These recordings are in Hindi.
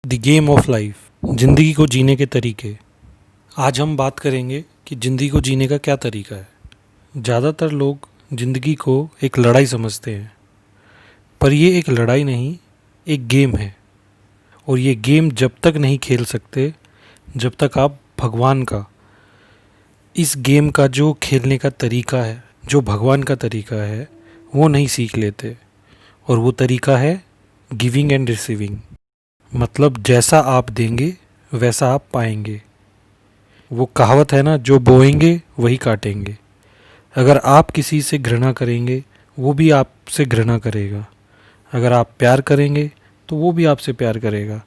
द गेम ऑफ लाइफ, ज़िंदगी को जीने के तरीके। आज हम बात करेंगे कि ज़िंदगी को जीने का क्या तरीका है। ज़्यादातर लोग ज़िंदगी को एक लड़ाई समझते हैं, पर ये एक लड़ाई नहीं, एक गेम है। और ये गेम जब तक नहीं खेल सकते जब तक आप भगवान का, इस गेम का जो खेलने का तरीका है, जो भगवान का तरीका है, वो नहीं सीख लेते। और वो तरीका है गिविंग एंड रिसीविंग। मतलब जैसा आप देंगे वैसा आप पाएंगे। वो कहावत है ना, जो बोएंगे वही काटेंगे। अगर आप किसी से घृणा करेंगे वो भी आपसे घृणा करेगा। अगर आप प्यार करेंगे तो वो भी आपसे प्यार करेगा।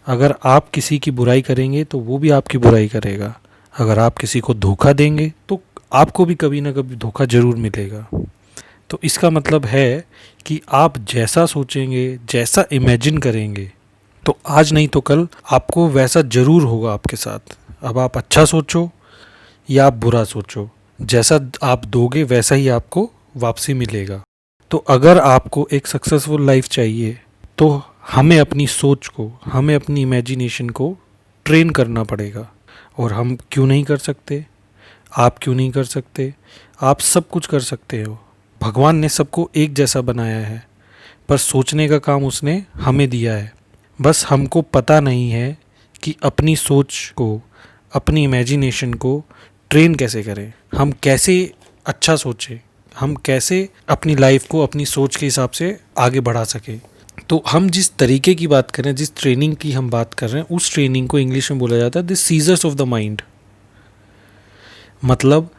अगर आप किसी की बुराई करेंगे तो वो भी आपकी बुराई करेगा। अगर आप किसी को धोखा देंगे तो आपको भी कभी ना कभी धोखा ज़रूर मिलेगा। तो इसका मतलब है कि आप जैसा सोचेंगे, जैसा इमेजिन करेंगे, तो आज नहीं तो कल आपको वैसा ज़रूर होगा आपके साथ। अब आप अच्छा सोचो या आप बुरा सोचो, जैसा आप दोगे वैसा ही आपको वापसी मिलेगा। तो अगर आपको एक सक्सेसफुल लाइफ चाहिए तो हमें अपनी सोच को, हमें अपनी इमेजिनेशन को ट्रेन करना पड़ेगा। और हम क्यों नहीं कर सकते? आप क्यों नहीं कर सकते? आप सब कुछ कर सकते हो। भगवान ने सबको एक जैसा बनाया है, पर सोचने का काम उसने हमें दिया है। बस हमको पता नहीं है कि अपनी सोच को, अपनी इमेजिनेशन को ट्रेन कैसे करें। हम कैसे अच्छा सोचें, हम कैसे अपनी लाइफ को अपनी सोच के हिसाब से आगे बढ़ा सकें। तो हम जिस तरीके की बात करें, जिस ट्रेनिंग की हम बात कर रहे हैं, उस ट्रेनिंग को इंग्लिश में बोला जाता है the scissors of the mind. मतलब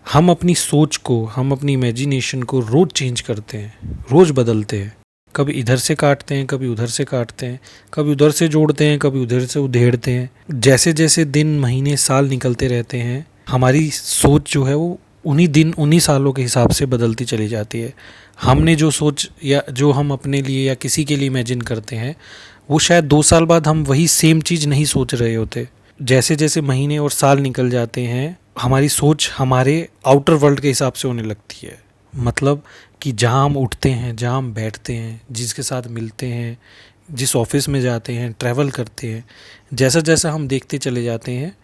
हम अपनी सोच को, हम अपनी इमेजिनेशन को रोज़ चेंज करते हैं, रोज़ बदलते हैं। कभी इधर से काटते हैं, कभी उधर से काटते हैं, कभी उधर से जोड़ते हैं, कभी उधर से उधेड़ते हैं। जैसे जैसे दिन, महीने, साल निकलते रहते हैं, हमारी सोच जो है वो उन्हीं दिन, उन्हीं सालों के हिसाब से बदलती चली जाती है। हमने जो सोच या जो हम अपने लिए या किसी के लिए इमेजिन करते हैं, वो शायद 2 साल बाद हम वही सेम चीज़ नहीं सोच रहे होते। जैसे जैसे महीने और साल निकल जाते हैं, हमारी सोच हमारे आउटर वर्ल्ड के हिसाब से होने लगती है। मतलब कि जहाँ हम उठते हैं, जहाँ हम बैठते हैं, जिसके साथ मिलते हैं, जिस ऑफिस में जाते हैं, ट्रैवल करते हैं, जैसा जैसा हम देखते चले जाते हैं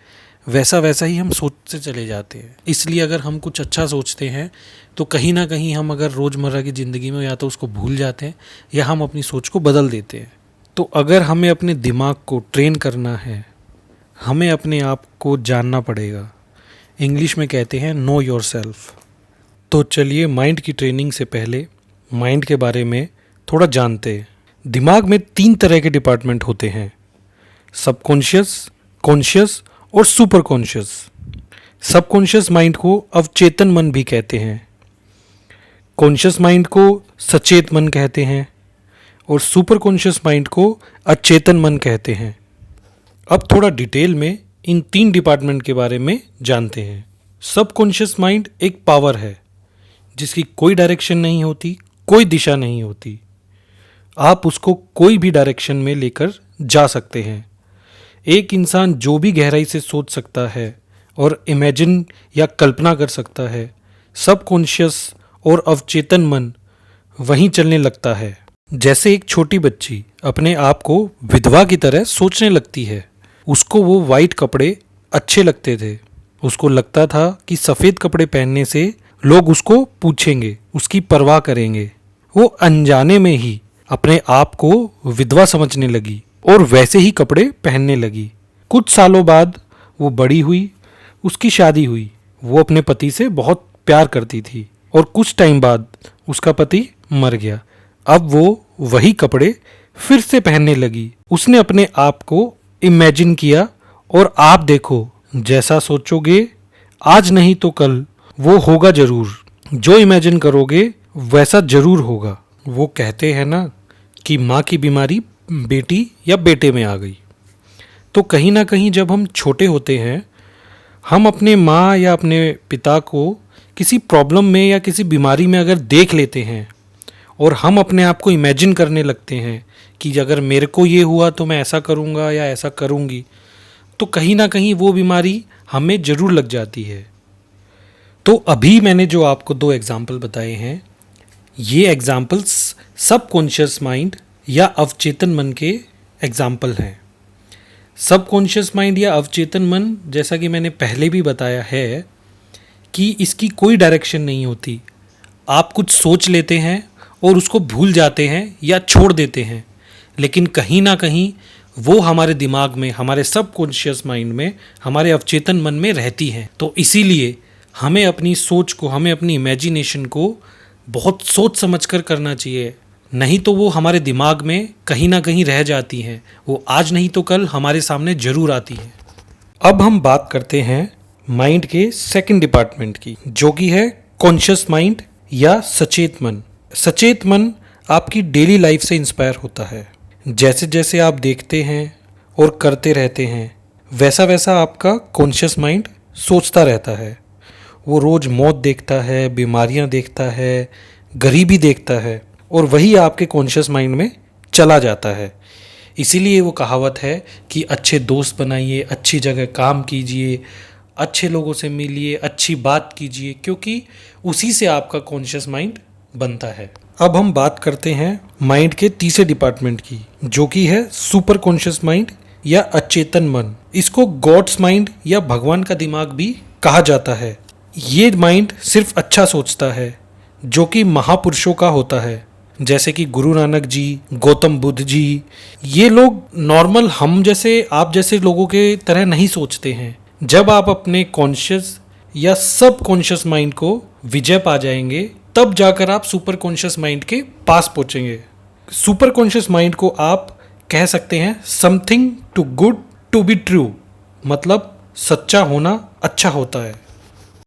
वैसा वैसा ही हम सोचते चले जाते हैं। इसलिए अगर हम कुछ अच्छा सोचते हैं तो कहीं ना कहीं हम अगर रोज़मर्रा की ज़िंदगी में या तो उसको भूल जाते हैं या हम अपनी सोच को बदल देते हैं। तो अगर हमें अपने दिमाग को ट्रेन करना है, हमें अपने आप को जानना पड़ेगा। इंग्लिश में कहते हैं नो योर सेल्फ। तो चलिए माइंड की ट्रेनिंग से पहले माइंड के बारे में थोड़ा जानते हैं। दिमाग में 3 तरह के डिपार्टमेंट होते हैं, सबकॉन्शियस, कॉन्शियस और सुपर कॉन्शियस। सबकॉन्शियस माइंड को अवचेतन मन भी कहते हैं, कॉन्शियस माइंड को सचेत मन कहते हैं और सुपर कॉन्शियस माइंड को अचेतन मन कहते हैं। अब थोड़ा डिटेल में इन 3 डिपार्टमेंट के बारे में जानते हैं। सबकॉन्शियस माइंड एक पावर है जिसकी कोई डायरेक्शन नहीं होती, कोई दिशा नहीं होती। आप उसको कोई भी डायरेक्शन में लेकर जा सकते हैं। एक इंसान जो भी गहराई से सोच सकता है और इमेजिन या कल्पना कर सकता है, सबकॉन्शियस और अवचेतन मन वहीं चलने लगता है। जैसे एक छोटी बच्ची अपने आप को विधवा की तरह सोचने लगती है। उसको वो वाइट कपड़े अच्छे लगते थे। उसको लगता था कि सफ़ेद कपड़े पहनने से लोग उसको पूछेंगे, उसकी परवाह करेंगे। वो अनजाने में ही अपने आप को विधवा समझने लगी और वैसे ही कपड़े पहनने लगी। कुछ सालों बाद वो बड़ी हुई, उसकी शादी हुई। वो अपने पति से बहुत प्यार करती थी और कुछ टाइम बाद उसका पति मर गया। अब वो वही कपड़े फिर से पहनने लगी। उसने अपने आप को इमेजिन किया और आप देखो, जैसा सोचोगे आज नहीं तो कल वो होगा जरूर। जो इमेजिन करोगे वैसा जरूर होगा। वो कहते हैं ना कि माँ की बीमारी बेटी या बेटे में आ गई। तो कहीं ना कहीं जब हम छोटे होते हैं, हम अपने माँ या अपने पिता को किसी प्रॉब्लम में या किसी बीमारी में अगर देख लेते हैं और हम अपने आप को इमेजिन करने लगते हैं कि अगर मेरे को ये हुआ तो मैं ऐसा करूँगा या ऐसा करूँगी, तो कहीं ना कहीं वो बीमारी हमें ज़रूर लग जाती है। तो अभी मैंने जो आपको 2 एग्जाम्पल बताए हैं, ये एग्जाम्पल्स सबकॉन्शियस माइंड या अवचेतन मन के एग्जाम्पल हैं। सबकॉन्शियस माइंड या अवचेतन मन, जैसा कि मैंने पहले भी बताया है कि इसकी कोई डायरेक्शन नहीं होती। आप कुछ सोच लेते हैं और उसको भूल जाते हैं या छोड़ देते हैं, लेकिन कहीं ना कहीं वो हमारे दिमाग में, हमारे सबकॉन्शियस माइंड में, हमारे अवचेतन मन में रहती हैं। तो इसीलिए हमें अपनी सोच को, हमें अपनी इमेजिनेशन को बहुत सोच समझ कर करना चाहिए, नहीं तो वो हमारे दिमाग में कहीं ना कहीं रह जाती हैं। वो आज नहीं तो कल हमारे सामने जरूर आती हैं। अब हम बात करते हैं माइंड के सेकंड डिपार्टमेंट की, जो कि है कॉन्शियस माइंड या सचेत मन। सचेत मन आपकी डेली लाइफ से इंस्पायर होता है। जैसे जैसे आप देखते हैं और करते रहते हैं, वैसा वैसा आपका कॉन्शियस माइंड सोचता रहता है। वो रोज़ मौत देखता है, बीमारियां देखता है, गरीबी देखता है, और वही आपके कॉन्शियस माइंड में चला जाता है। इसीलिए वो कहावत है कि अच्छे दोस्त बनाइए, अच्छी जगह काम कीजिए, अच्छे लोगों से मिलिए, अच्छी बात कीजिए, क्योंकि उसी से आपका कॉन्शियस माइंड बनता है। अब हम बात करते हैं माइंड के तीसरे डिपार्टमेंट की, जो कि है सुपर कॉन्शियस माइंड या अचेतन मन। इसको गॉड्स माइंड या भगवान का दिमाग भी कहा जाता है। ये माइंड सिर्फ अच्छा सोचता है, जो कि महापुरुषों का होता है, जैसे कि गुरु नानक जी, गौतम बुद्ध जी। ये लोग नॉर्मल हम जैसे, आप जैसे लोगों के तरह नहीं सोचते हैं। जब आप अपने कॉन्शियस या सब कॉन्शियस माइंड को विजय पा जाएंगे, तब जाकर आप सुपर कॉन्शियस माइंड के पास पहुंचेंगे। सुपर कॉन्शियस माइंड को आप कह सकते हैं something too good to be true, मतलब सच्चा होना अच्छा होता है।